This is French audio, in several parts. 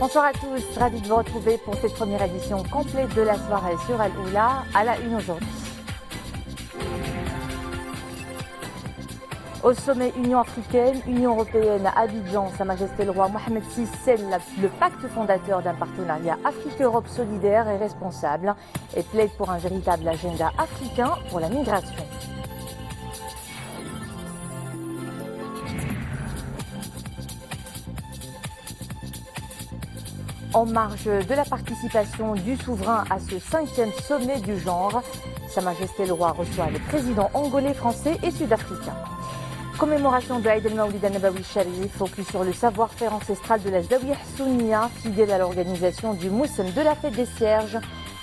Bonsoir à tous, ravi de vous retrouver pour cette première édition complète de la soirée sur Al Oula, à la une aujourd'hui. Au sommet Union africaine, Union européenne à Abidjan, Sa Majesté le roi Mohamed VI scelle le pacte fondateur d'un partenariat Afrique-Europe solidaire et responsable et plaide pour un véritable agenda africain pour la migration. En marge de la participation du souverain à ce 5e sommet du genre, Sa Majesté le roi reçoit les présidents angolais, français et sud-africains. Commémoration de Eid el-Mawlid al-Nabawi Sharif, focus sur le savoir-faire ancestral de la Zawiya Sunniya, fidèle à l'organisation du Moussem de la fête des Cierges,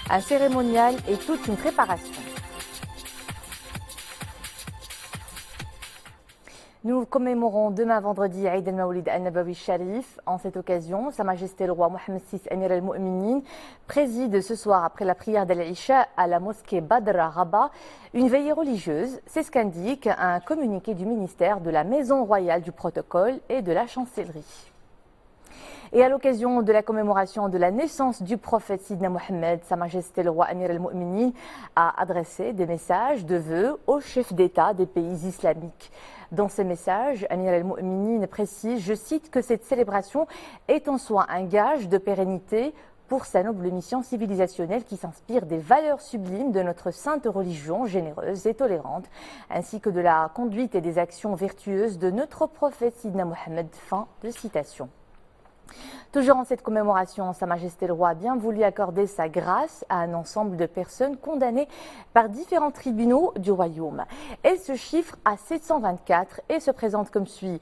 un cérémonial et toute une préparation. Nous commémorons demain vendredi Eid el-Mawlid al-Nabawi Sharif. En cette occasion, Sa Majesté le roi Mohamed VI Amir al-Mu'minin préside ce soir après la prière d'Al-Isha à la mosquée Badr à Rabat une veillée religieuse. C'est ce qu'indique un communiqué du ministère de la Maison royale du protocole et de la chancellerie. Et à l'occasion de la commémoration de la naissance du prophète Sidna Mohammed, Sa Majesté le roi Amir al-Mu'minin a adressé des messages de vœux aux chefs d'État des pays islamiques. Dans ces messages, Amir al-Mu'minin précise, je cite, que cette célébration est en soi un gage de pérennité pour sa noble mission civilisationnelle qui s'inspire des valeurs sublimes de notre sainte religion généreuse et tolérante, ainsi que de la conduite et des actions vertueuses de notre prophète Sidna Mohammed. Fin de citation. Toujours en cette commémoration, Sa Majesté le roi a bien voulu accorder sa grâce à un ensemble de personnes condamnées par différents tribunaux du royaume. Elle se chiffre à 724 et se présente comme suit.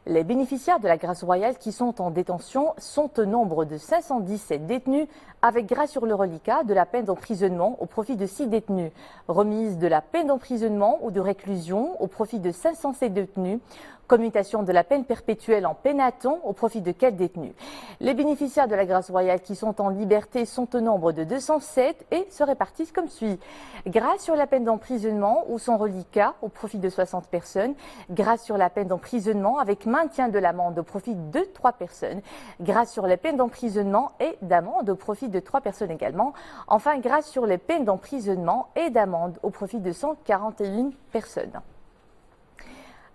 Les bénéficiaires de la grâce royale qui sont en détention sont au nombre de 517 détenus avec grâce sur le reliquat de la peine d'emprisonnement au profit de 6 détenus, remise de la peine d'emprisonnement ou de réclusion au profit de 507 détenus, commutation de la peine perpétuelle en peine à temps au profit de 4 détenus. Les bénéficiaires de la grâce royale qui sont en liberté sont au nombre de 207 et se répartissent comme suit. Grâce sur la peine d'emprisonnement ou son reliquat au profit de 60 personnes, grâce sur la peine d'emprisonnement avec maintien de l'amende au profit de 3 personnes, grâce sur les peines d'emprisonnement et d'amende au profit de 3 personnes également, enfin grâce sur les peines d'emprisonnement et d'amende au profit de 141 personnes.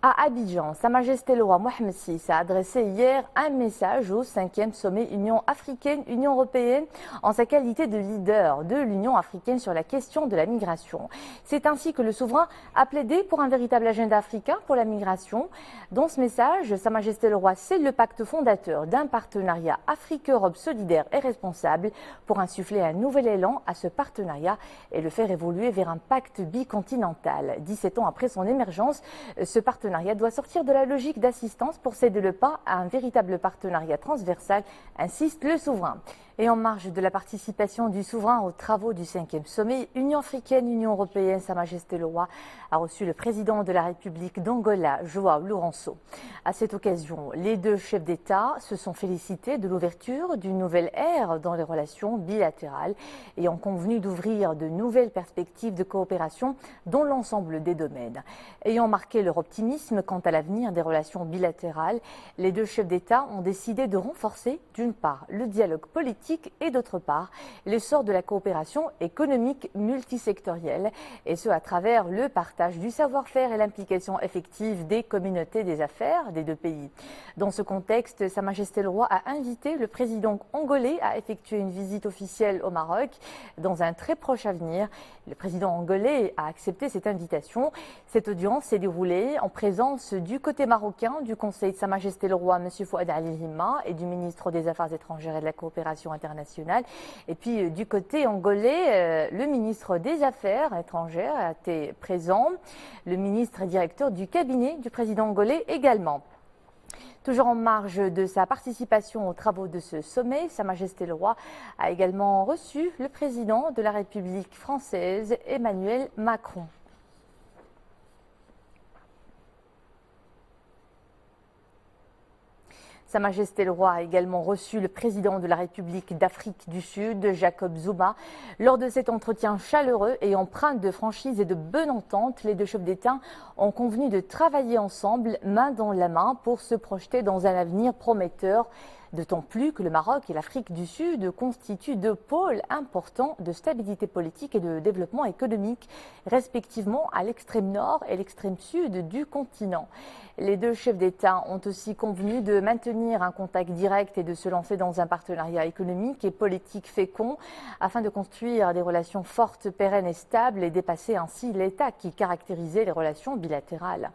À Abidjan, Sa Majesté le roi Mohamed VI a adressé hier un message au 5e sommet Union africaine-Union européenne en sa qualité de leader de l'Union africaine sur la question de la migration. C'est ainsi que le souverain a plaidé pour un véritable agenda africain pour la migration. Dans ce message, Sa Majesté le roi scelle le pacte fondateur d'un partenariat Afrique-Europe solidaire et responsable pour insuffler un nouvel élan à ce partenariat et le faire évoluer vers un pacte bicontinental. 17 ans après son émergence, ce partenariat doit sortir de la logique d'assistance pour céder le pas à un véritable partenariat transversal, insiste le souverain. Et en marge de la participation du souverain aux travaux du 5e sommet Union africaine, Union européenne, Sa Majesté le roi a reçu le président de la République d'Angola, João Lourenço. À cette occasion, les deux chefs d'État se sont félicités de l'ouverture d'une nouvelle ère dans les relations bilatérales et ont convenu d'ouvrir de nouvelles perspectives de coopération dans l'ensemble des domaines. Ayant marqué leur optimisme quant à l'avenir des relations bilatérales, les deux chefs d'État ont décidé de renforcer, d'une part, le dialogue politique et d'autre part l'essor de la coopération économique multisectorielle et ce à travers le partage du savoir-faire et l'implication effective des communautés des affaires des deux pays. Dans ce contexte, Sa Majesté le roi a invité le président angolais à effectuer une visite officielle au Maroc dans un très proche avenir. Le président angolais a accepté cette invitation. Cette audience s'est déroulée en présence du côté marocain du Conseil de Sa Majesté le roi M. Fouad Ali-Hima et du ministre des Affaires étrangères et de la coopération internationale. Et puis du côté angolais, le ministre des Affaires étrangères a été présent, le ministre et directeur du cabinet du président angolais également. Toujours en marge de sa participation aux travaux de ce sommet, Sa Majesté le roi a également reçu le président de la République française, Emmanuel Macron. Sa Majesté le roi a également reçu le président de la République d'Afrique du Sud, Jacob Zuma. Lors de cet entretien chaleureux et empreint de franchise et de bonne entente, les deux chefs d'État ont convenu de travailler ensemble, main dans la main, pour se projeter dans un avenir prometteur D'autant plus que le Maroc et l'Afrique du Sud constituent deux pôles importants de stabilité politique et de développement économique, respectivement à l'extrême nord et l'extrême sud du continent. Les deux chefs d'État ont aussi convenu de maintenir un contact direct et de se lancer dans un partenariat économique et politique fécond afin de construire des relations fortes, pérennes et stables et dépasser ainsi l'état qui caractérisait les relations bilatérales.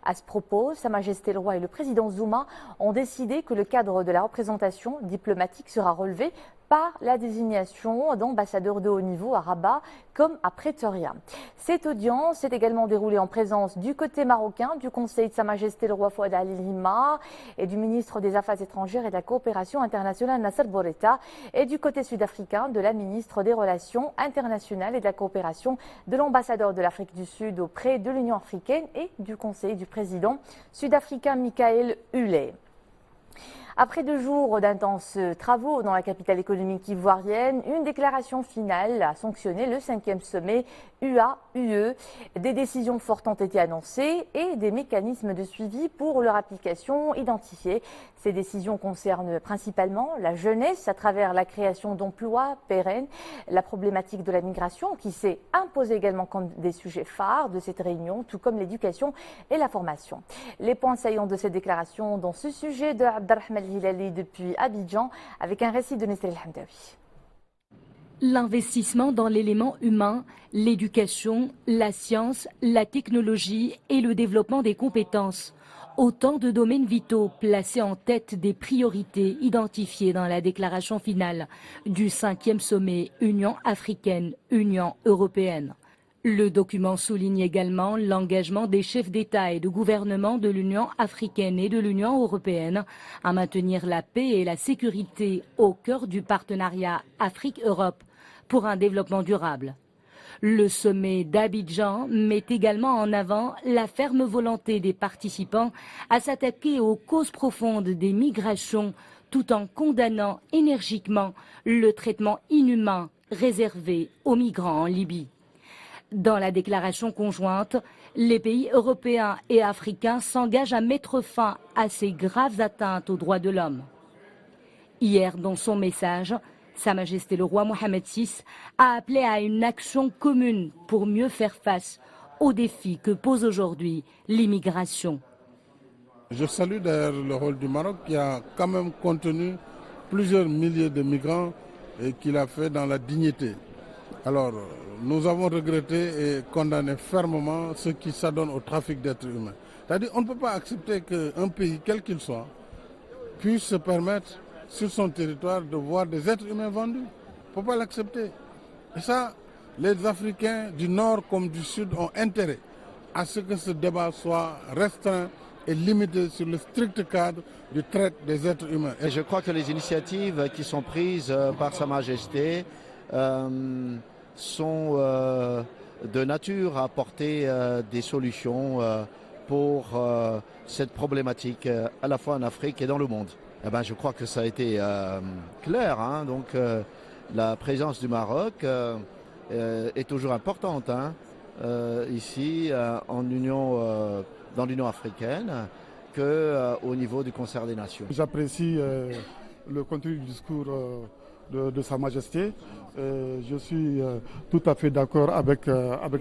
À ce propos, Sa Majesté le Roi et le président Zuma ont décidé que le cadre de la représentation diplomatique sera relevé par la désignation d'ambassadeurs de haut niveau à Rabat comme à Pretoria. Cette audience s'est également déroulée en présence du côté marocain du Conseil de Sa Majesté le Roi Fouad Al-Hima et du ministre des Affaires étrangères et de la coopération internationale Nasser Bourita et du côté sud-africain de la ministre des Relations internationales et de la coopération de l'ambassadeur de l'Afrique du Sud auprès de l'Union africaine et du Conseil du président sud-africain Michael Hule. Après 2 jours d'intenses travaux dans la capitale économique ivoirienne, une déclaration finale a sanctionné le 5e sommet UA-UE. Des décisions fortes ont été annoncées et des mécanismes de suivi pour leur application identifiés. Ces décisions concernent principalement la jeunesse à travers la création d'emplois pérennes, la problématique de la migration qui s'est imposée également comme des sujets phares de cette réunion, tout comme l'éducation et la formation. Les points saillants de cette déclaration dans ce sujet de Abdelrahman Hilali depuis Abidjan avec un récit de Nestlé El-Hamdawi. L'investissement dans l'élément humain, l'éducation, la science, la technologie et le développement des compétences. Autant de domaines vitaux placés en tête des priorités identifiées dans la déclaration finale du 5e sommet Union africaine-Union européenne. Le document souligne également l'engagement des chefs d'État et de gouvernement de l'Union africaine et de l'Union européenne à maintenir la paix et la sécurité au cœur du partenariat Afrique-Europe pour un développement durable. Le sommet d'Abidjan met également en avant la ferme volonté des participants à s'attaquer aux causes profondes des migrations tout en condamnant énergiquement le traitement inhumain réservé aux migrants en Libye. Dans la déclaration conjointe, les pays européens et africains s'engagent à mettre fin à ces graves atteintes aux droits de l'homme. Hier, dans son message, Sa Majesté le Roi Mohammed VI a appelé à une action commune pour mieux faire face aux défis que pose aujourd'hui l'immigration. Je salue d'ailleurs le rôle du Maroc qui a quand même contenu plusieurs milliers de migrants et qui l'a fait dans la dignité. Alors, nous avons regretté et condamné fermement ceux qui s'adonnent au trafic d'êtres humains. C'est-à-dire qu'on ne peut pas accepter qu'un pays, quel qu'il soit, puisse se permettre sur son territoire de voir des êtres humains vendus. Il ne faut pas l'accepter. Et ça, les Africains du Nord comme du Sud ont intérêt à ce que ce débat soit restreint et limité sur le strict cadre du traite des êtres humains. Et je crois que les initiatives qui sont prises par Sa Majesté sont de nature à apporter des solutions pour cette problématique à la fois en Afrique et dans le monde. Eh ben, je crois que ça a été clair. Hein. Donc la présence du Maroc est toujours importante ici dans l'Union africaine qu'au niveau du concert des nations. J'apprécie le contenu du discours de Sa Majesté. Je suis tout à fait d'accord avec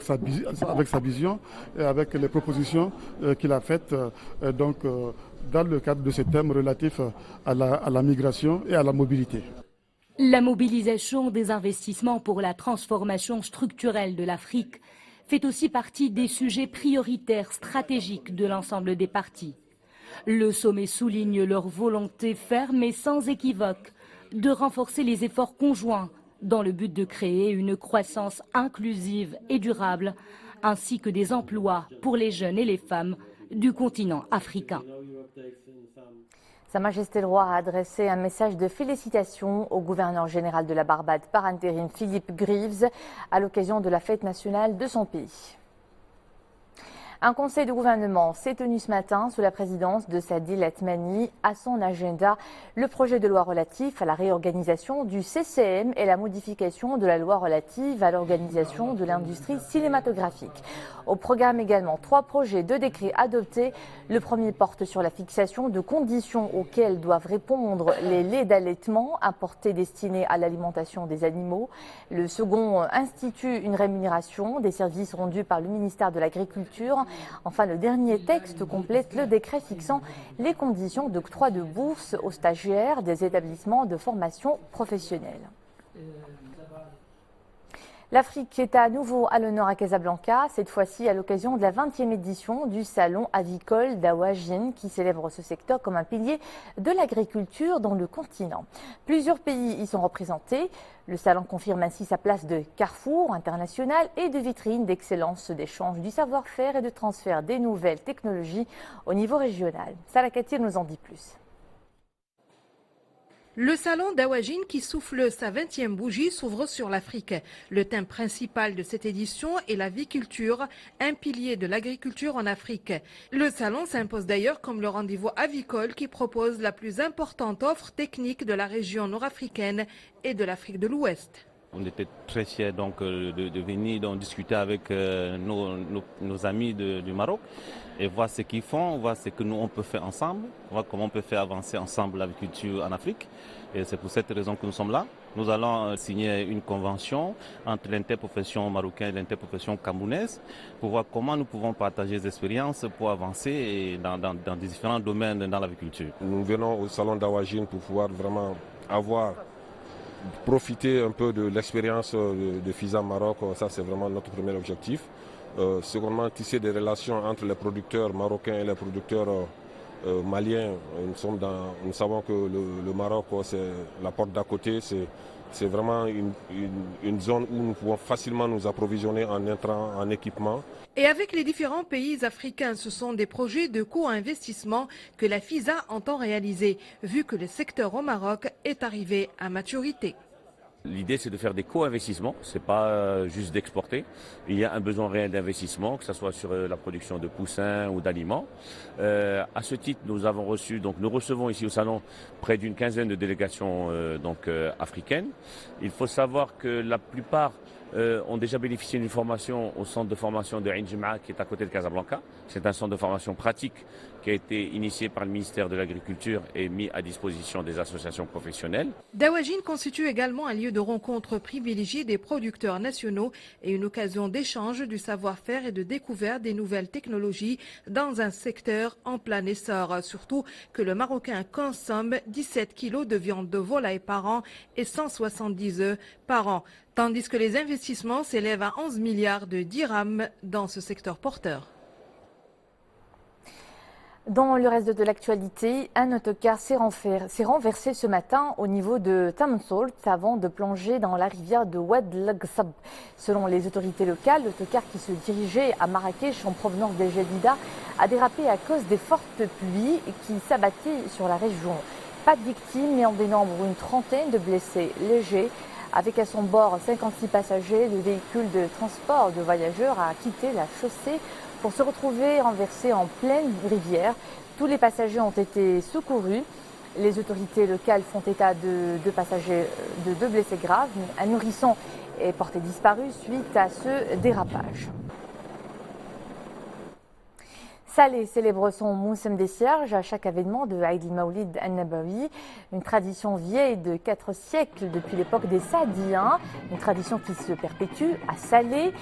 sa vision et avec les propositions qu'il a faites dans le cadre de ce thème relatif à la migration et à la mobilité. La mobilisation des investissements pour la transformation structurelle de l'Afrique fait aussi partie des sujets prioritaires stratégiques de l'ensemble des parties. Le sommet souligne leur volonté ferme et sans équivoque de renforcer les efforts conjoints dans le but de créer une croissance inclusive et durable, ainsi que des emplois pour les jeunes et les femmes du continent africain. Sa Majesté le Roi a adressé un message de félicitations au gouverneur général de la Barbade par intérim Philip Greaves à l'occasion de la fête nationale de son pays. Un conseil de gouvernement s'est tenu ce matin sous la présidence de Sadil Atmani. À son agenda, le projet de loi relatif à la réorganisation du CCM et la modification de la loi relative à l'organisation de l'industrie cinématographique. Au programme également 3 projets de décret adoptés. Le premier porte sur la fixation de conditions auxquelles doivent répondre les laits d'allaitement importés destinés à l'alimentation des animaux. Le second institue une rémunération des services rendus par le ministère de l'Agriculture. Enfin, le dernier texte complète le décret fixant les conditions d'octroi de bourse aux stagiaires des établissements de formation professionnelle. L'Afrique est à nouveau à l'honneur à Casablanca, cette fois-ci à l'occasion de la 20e édition du salon avicole d'Awajin qui célèbre ce secteur comme un pilier de l'agriculture dans le continent. Plusieurs pays y sont représentés. Le salon confirme ainsi sa place de carrefour international et de vitrine d'excellence d'échange du savoir-faire et de transfert des nouvelles technologies au niveau régional. Sarah Katir nous en dit plus. Le salon d'Awajin qui souffle sa 20e bougie s'ouvre sur l'Afrique. Le thème principal de cette édition est l'aviculture, un pilier de l'agriculture en Afrique. Le salon s'impose d'ailleurs comme le rendez-vous avicole qui propose la plus importante offre technique de la région nord-africaine et de l'Afrique de l'Ouest. On était très fiers donc, de venir discuter avec nos amis du Maroc et voir ce qu'ils font, voir ce que nous on peut faire ensemble, voir comment on peut faire avancer ensemble l'agriculture en Afrique. Et c'est pour cette raison que nous sommes là. Nous allons signer une convention entre l'interprofession marocaine et l'interprofession camerounaise pour voir comment nous pouvons partager des expériences pour avancer dans différents domaines dans l'agriculture. Nous venons au salon d'Awajin pour pouvoir vraiment profiter un peu de l'expérience de FISA Maroc, ça c'est vraiment notre premier objectif. Secondement, tisser des relations entre les producteurs marocains et les producteurs maliens. Nous savons que le Maroc, c'est la porte d'à côté, c'est vraiment une zone où nous pouvons facilement nous approvisionner en intrants, en équipement. Et avec les différents pays africains, ce sont des projets de co-investissement que la FISA entend réaliser, vu que le secteur au Maroc est arrivé à maturité. L'idée, c'est de faire des co-investissements, ce n'est pas juste d'exporter. Il y a un besoin réel d'investissement, que ce soit sur la production de poussins ou d'aliments. À ce titre, nous recevons ici au salon près d'une quinzaine de délégations africaines. Il faut savoir que la plupart ont déjà bénéficié d'une formation au centre de formation de Ain Jem'a qui est à côté de Casablanca. C'est un centre de formation pratique qui a été initié par le ministère de l'Agriculture et mis à disposition des associations professionnelles. Dawajin constitue également un lieu de rencontre privilégié des producteurs nationaux et une occasion d'échange du savoir-faire et de découverte des nouvelles technologies dans un secteur en plein essor. Surtout que le Marocain consomme 17 kilos de viande de volaille par an et 170 œufs par an, tandis que les investissements s'élèvent à 11 milliards de dirhams dans ce secteur porteur. Dans le reste de l'actualité, un autocar s'est renversé ce matin au niveau de Tamsoult avant de plonger dans la rivière de Oued l'Aghsab. Selon les autorités locales, l'autocar qui se dirigeait à Marrakech en provenance des Jadida a dérapé à cause des fortes pluies qui s'abattaient sur la région. Pas de victimes, mais on dénombre une trentaine de blessés légers. Avec à son bord 56 passagers, le véhicule de transport de voyageurs a quitté la chaussée pour se retrouver renversé en pleine rivière. Tous les passagers ont été secourus. Les autorités locales font état de 2 blessés graves. Un nourrisson est porté disparu suite à ce dérapage. Salé célèbre son Moussem des Cierges à chaque avènement de Aïd el-Mawlid al-Nabawi, une tradition vieille de 4 siècles depuis l'époque des Saadiens, une tradition qui se perpétue à Salé.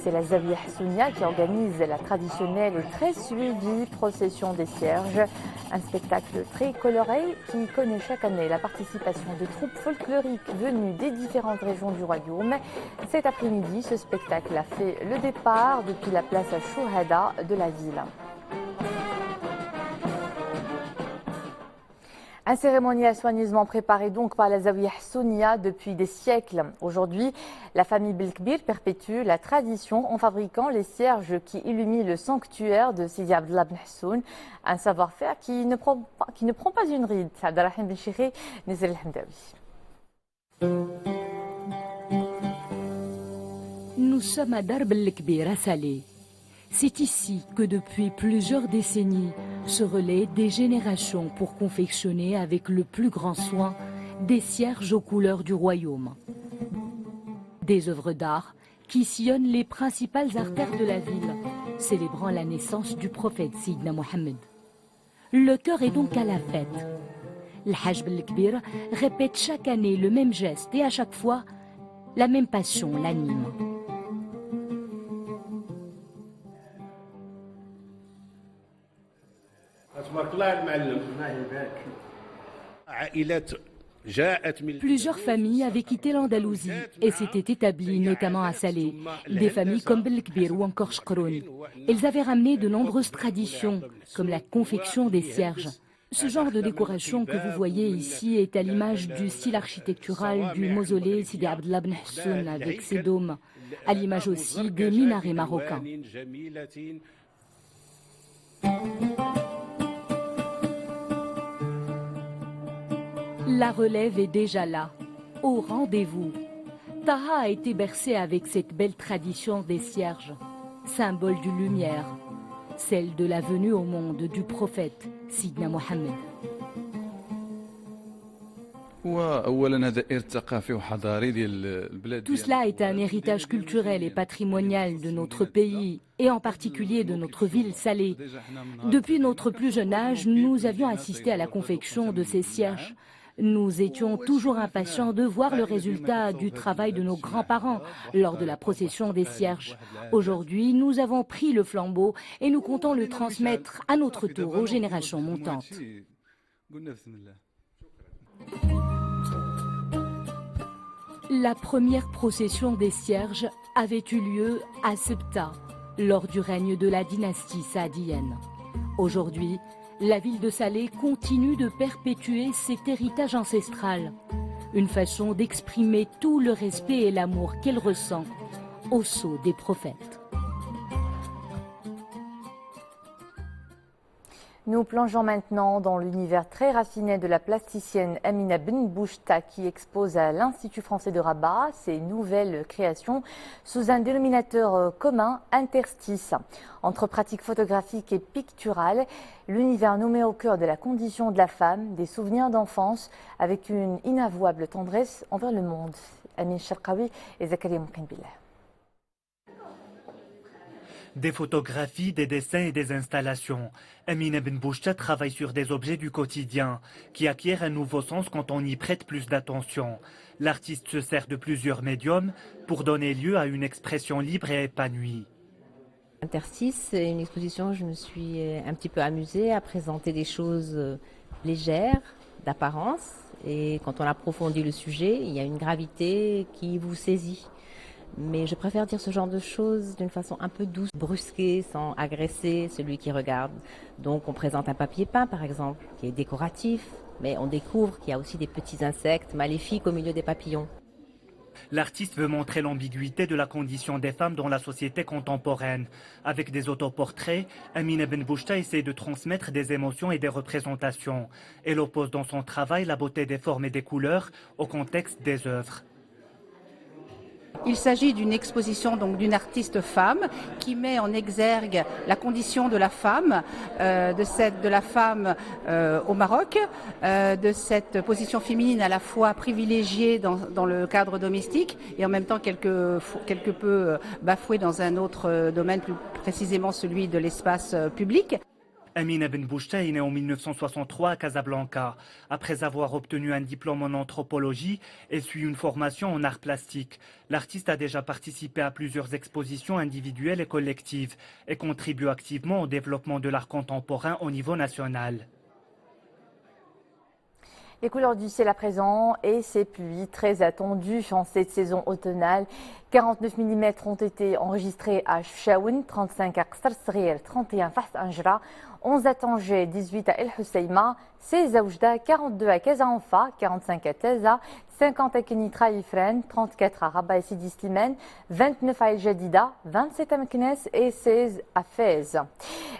C'est la Zawiya Hassounia qui organise la traditionnelle et très suivie procession des cierges, un spectacle très coloré qui connaît chaque année la participation de troupes folkloriques venues des différentes régions du royaume. Cet après-midi, ce spectacle a fait le départ depuis la place Chouhada de la ville. Un cérémonial soigneusement préparé donc par la Zawiya Hassounia depuis des siècles. Aujourd'hui, la famille Belkbir perpétue la tradition en fabriquant les cierges qui illuminent le sanctuaire de Sidi Abdallah Ben Hassoun, un savoir-faire qui ne prend pas une ride. Abdelrahim Ben Chiri, Nizal El-Hamdawi. Nous sommes à Darb el-Kbir à Salé. C'est ici que depuis plusieurs décennies se relaient des générations pour confectionner avec le plus grand soin des cierges aux couleurs du royaume. Des œuvres d'art qui sillonnent les principales artères de la ville, célébrant la naissance du prophète Sidna Mohammed. Le cœur est donc à la fête. L'Hajj Belkbir répète chaque année le même geste et à chaque fois, la même passion l'anime. Plusieurs familles avaient quitté l'Andalousie et s'étaient établies notamment à Salé. Des familles comme Belkbir ou encore Shkroun. Elles avaient ramené de nombreuses traditions, comme la confection des cierges. Ce genre de décoration que vous voyez ici est à l'image du style architectural du mausolée Sidi Abdallah Ben Hassoun avec ses dômes, à l'image aussi des minarets marocains. La relève est déjà là, au rendez-vous. Taha a été bercée avec cette belle tradition des cierges, symbole d'une lumière, celle de la venue au monde du prophète Sidna Mohammed. Tout cela est un héritage culturel et patrimonial de notre pays et en particulier de notre ville Salé. Depuis notre plus jeune âge, nous avions assisté à la confection de ces cierges. Nous étions toujours impatients de voir le résultat du travail de nos grands-parents lors de la procession des cierges. Aujourd'hui, nous avons pris le flambeau et nous comptons le transmettre à notre tour aux générations montantes. La première procession des cierges avait eu lieu à Ceuta, lors du règne de la dynastie saadienne. Aujourd'hui, la ville de Salé continue de perpétuer cet héritage ancestral, une façon d'exprimer tout le respect et l'amour qu'elle ressent au sceau des prophètes. Nous plongeons maintenant dans l'univers très raffiné de la plasticienne Amina Benbouchta qui expose à l'Institut français de Rabat ses nouvelles créations sous un dénominateur commun, interstice. Entre pratique photographique et picturale, l'univers nommé au cœur de la condition de la femme, des souvenirs d'enfance avec une inavouable tendresse envers le monde. Amin Sharqawi et Zakaria Moukinbillah. Des photographies, des dessins et des installations. Amina Benbouchta travaille sur des objets du quotidien qui acquièrent un nouveau sens quand on y prête plus d'attention. L'artiste se sert de plusieurs médiums pour donner lieu à une expression libre et épanouie. Interstice, c'est une exposition où je me suis un petit peu amusée à présenter des choses légères, d'apparence. Et quand on approfondit le sujet, il y a une gravité qui vous saisit. Mais je préfère dire ce genre de choses d'une façon un peu douce, brusquée, sans agresser celui qui regarde. Donc on présente un papier peint par exemple, qui est décoratif, mais on découvre qu'il y a aussi des petits insectes maléfiques au milieu des papillons. L'artiste veut montrer l'ambiguïté de la condition des femmes dans la société contemporaine. Avec des autoportraits, Amina Benbouchta essaie de transmettre des émotions et des représentations. Elle oppose dans son travail la beauté des formes et des couleurs au contexte des œuvres. Il s'agit d'une exposition donc d'une artiste femme qui met en exergue la condition de la femme, de la femme au Maroc, de cette position féminine à la fois privilégiée dans le cadre domestique et en même temps quelque peu bafouée dans un autre domaine, plus précisément celui de l'espace public. Amina Benbouchta est née en 1963 à Casablanca. Après avoir obtenu un diplôme en anthropologie, elle suit une formation en art plastique. L'artiste a déjà participé à plusieurs expositions individuelles et collectives et contribue activement au développement de l'art contemporain au niveau national. Les couleurs du ciel à présent et ces pluies très attendues en cette saison automnale. 49 mm ont été enregistrés à Chefchaouen, 35 à Qasr Sghir, 31 Fas Anjra, 11 à Tanger, 18 à El Hoceima, 16 à Oujda, 42 à Kazaanfa, 45 à Taza, 50 à Kenitra Ifren, 34 à Rabat et Sidi Slimane, 29 à El Jadida, 27 à Meknes et 16 à Fès.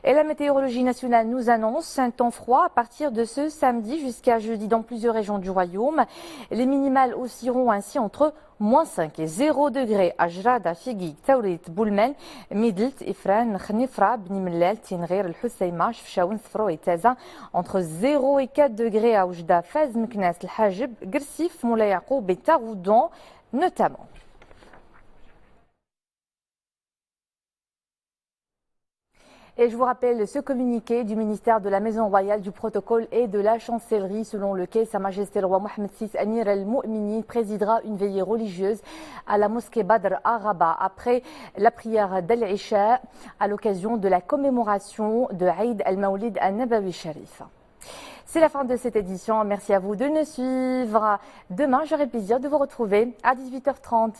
Et la météorologie nationale nous annonce un temps froid à partir de ce samedi jusqu'à jeudi dans plusieurs régions du royaume. Les minimales oscilleront ainsi entre -5 et 0 degrés à Jrada, Figuig, Taourit, Boulmen, Midelt, Ifran, Khnifra, Bni Mellal, Tinghir, El Housseima, Chefchaouen, Sfro et Taza. Entre 0 et 4 degrés à Oujda, Fez, Meknes, El Hajib, Gersif, Moulay Yacoub et Taroudon notamment. Et je vous rappelle ce communiqué du ministère de la Maison Royale, du Protocole et de la Chancellerie, selon lequel Sa Majesté le roi Mohammed VI Amir al-Mu'minin présidera une veillée religieuse à la mosquée Badr à Rabat après la prière d'Al-Isha à l'occasion de la commémoration de Eid al-Mawlid al-Nabawi Sharif. C'est la fin de cette édition. Merci à vous de nous suivre. Demain, j'aurai le plaisir de vous retrouver à 18h30.